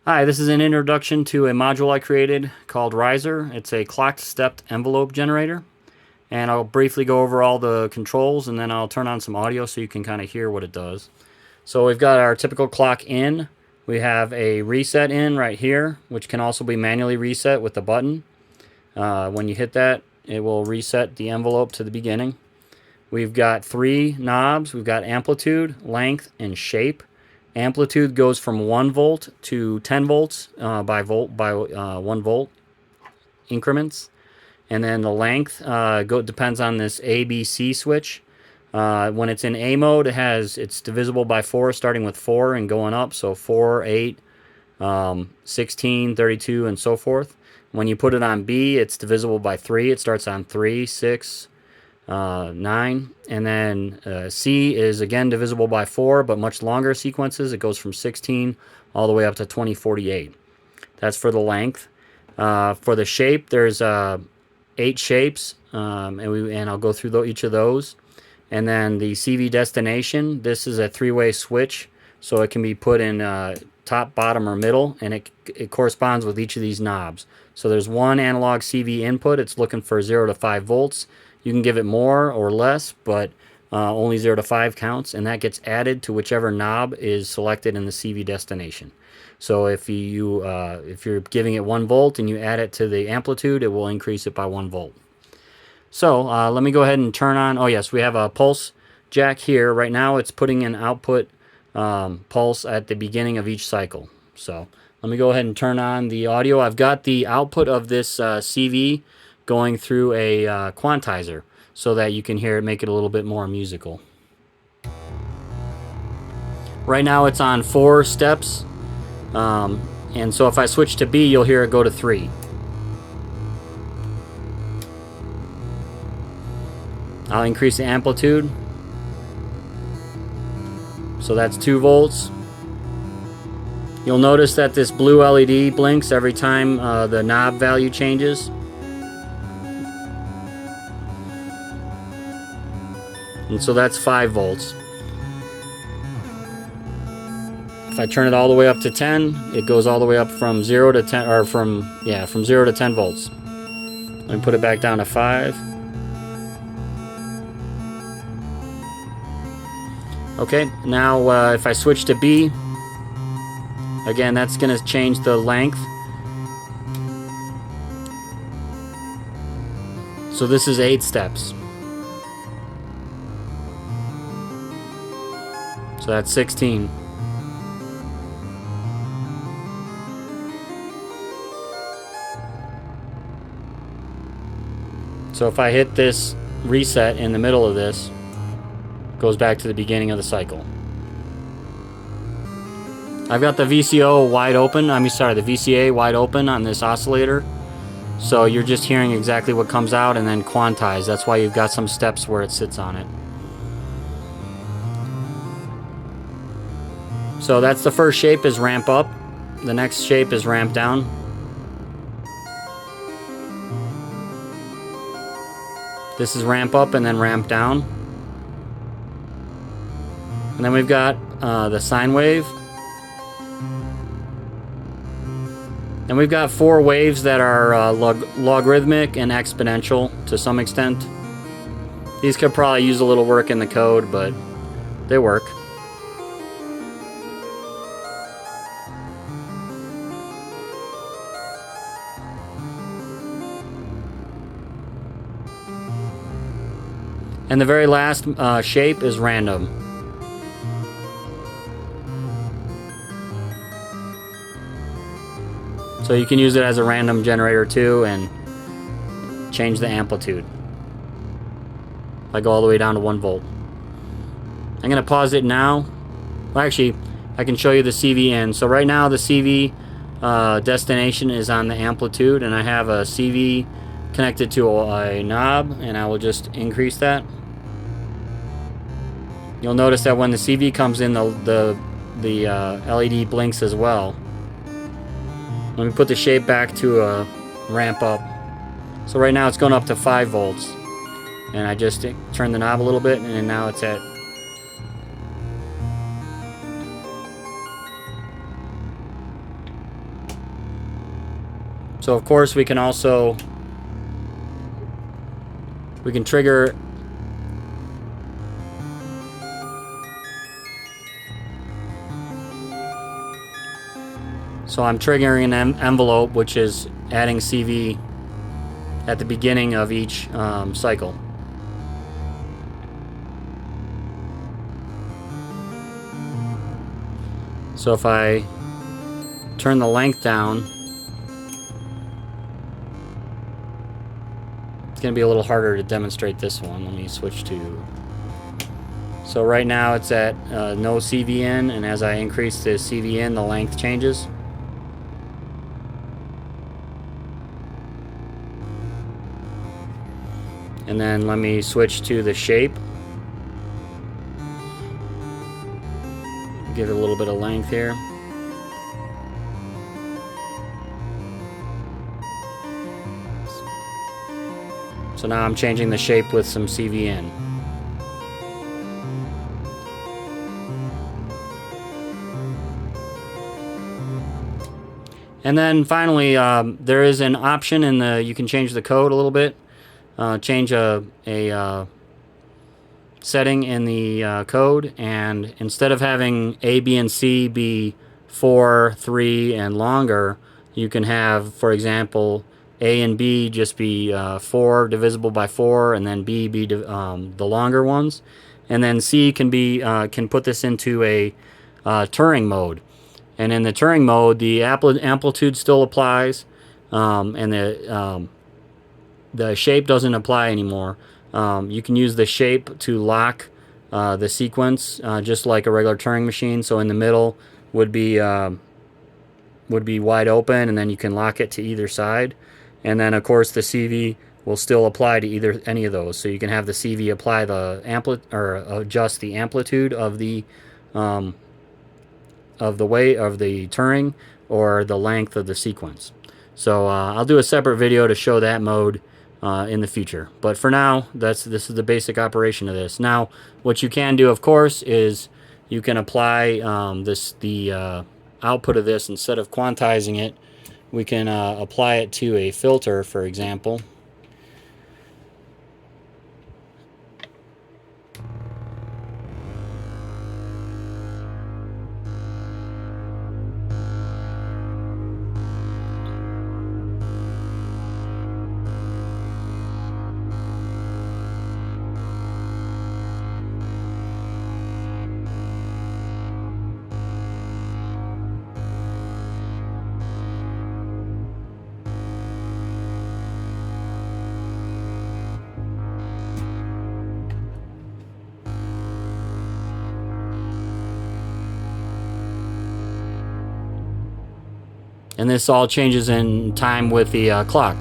Hi, this is an introduction to a module I created called Riser. It's a clocked stepped envelope generator. And I'll briefly go over all the controls and then I'll turn on some audio so you can kind of hear what it does. So we've got our typical clock in. We have a reset in right here, which can also be manually reset with the button. When you hit that, it will reset the envelope to the beginning. We've got three knobs. We've got amplitude, length, and shape. Amplitude goes from 1 volt to 10 volts by 1 volt increments. And then the length depends on this ABC switch. When it's in A mode, it's divisible by 4, starting with 4 and going up. So 4, 8, 16, 32, and so forth. When you put it on B, it's divisible by 3. It starts on 3, 6, 9. And then C is again divisible by 4, but much longer sequences. It goes from 16 all the way up to 2048. That's for the length. For the shape, there's 8 shapes, and I'll go through each of those. And then the CV destination, this is a 3-way switch, so it can be put in top, bottom, or middle, and it corresponds with each of these knobs. So there's one analog CV input. It's looking for 0 to 5 volts. You can give it more or less, but only 0 to 5 counts, and that gets added to whichever knob is selected in the CV destination. So if you're giving it 1 volt and you add it to the amplitude, it will increase it by 1 volt. So let me go ahead and turn on. Oh yes, we have a pulse jack here. Right now it's putting an output pulse at the beginning of each cycle. So let me go ahead and turn on the audio. I've got the output of this CV going through a quantizer so that you can hear it, make it a little bit more musical. Right now it's on 4 steps. And so if I switch to B, you'll hear it go to 3. I'll increase the amplitude. So that's 2 volts. You'll notice that this blue LED blinks every time the knob value changes. And so that's 5 volts. If I turn it all the way up to 10, it goes all the way up from 0 to 10, or from 0 to 10 volts. Let me put it back down to 5. Okay, now if I switch to B, again, that's going to change the length. So this is 8 steps. So that's 16. So if I hit this reset in the middle of this, it goes back to the beginning of the cycle. I've got the VCO wide open, the VCA wide open on this oscillator. So you're just hearing exactly what comes out and then quantized. That's why you've got some steps where it sits on it. So that's the first shape, is ramp up. The next shape is ramp down. This is ramp up and then ramp down. And then we've got the sine wave. And we've got 4 waves that are logarithmic and exponential to some extent. These could probably use a little work in the code, but they work. And the very last shape is random. So you can use it as a random generator too and change the amplitude. I go all the way down to 1 volt. I'm going to pause it now. Well, actually, I can show you the CV in. So right now the CV destination is on the amplitude, and I have a CV connected to a knob, and I will just increase that. You'll notice that when the CV comes in, the LED blinks as well. Let me put the shape back to a ramp up. So right now it's going up to 5 volts. And I just turn the knob a little bit, and now it's at So of course we can trigger so I'm triggering an envelope, which is adding CV at the beginning of each cycle. So if I turn the length down, it's going to be a little harder to demonstrate this one. Let me switch to... So right now it's at no CV in, and as I increase the CV in, the length changes. And then let me switch to the shape. Give it a little bit of length here. So now I'm changing the shape with some CV in. And then finally, there is an option in the, you can change the code a little bit. Change a setting in the code, and instead of having A, B, and C be 4, 3, and longer, you can have, for example, A and B just be 4 divisible by 4, and then B be the longer ones, and then C can be can put this into a Turing mode, and in the Turing mode, the amplitude still applies, and the shape doesn't apply anymore. You can use the shape to lock the sequence, just like a regular Turing machine. So in the middle would be wide open, and then you can lock it to either side. And then of course the CV will still apply to any of those. So you can have the CV apply the adjust the amplitude of the weight of the Turing, or the length of the sequence. So I'll do a separate video to show that mode in the future, but for now, this is the basic operation of this. Now, what you can do, of course, is you can apply the output of this. Instead of quantizing it, we can apply it to a filter, for example. And this all changes in time with the clock.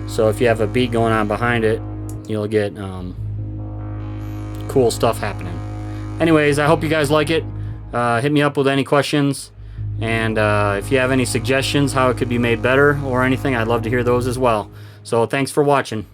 So if you have a beat going on behind it, you'll get cool stuff happening. Anyways, I hope you guys like it. Hit me up with any questions. And if you have any suggestions how it could be made better or anything, I'd love to hear those as well. So thanks for watching.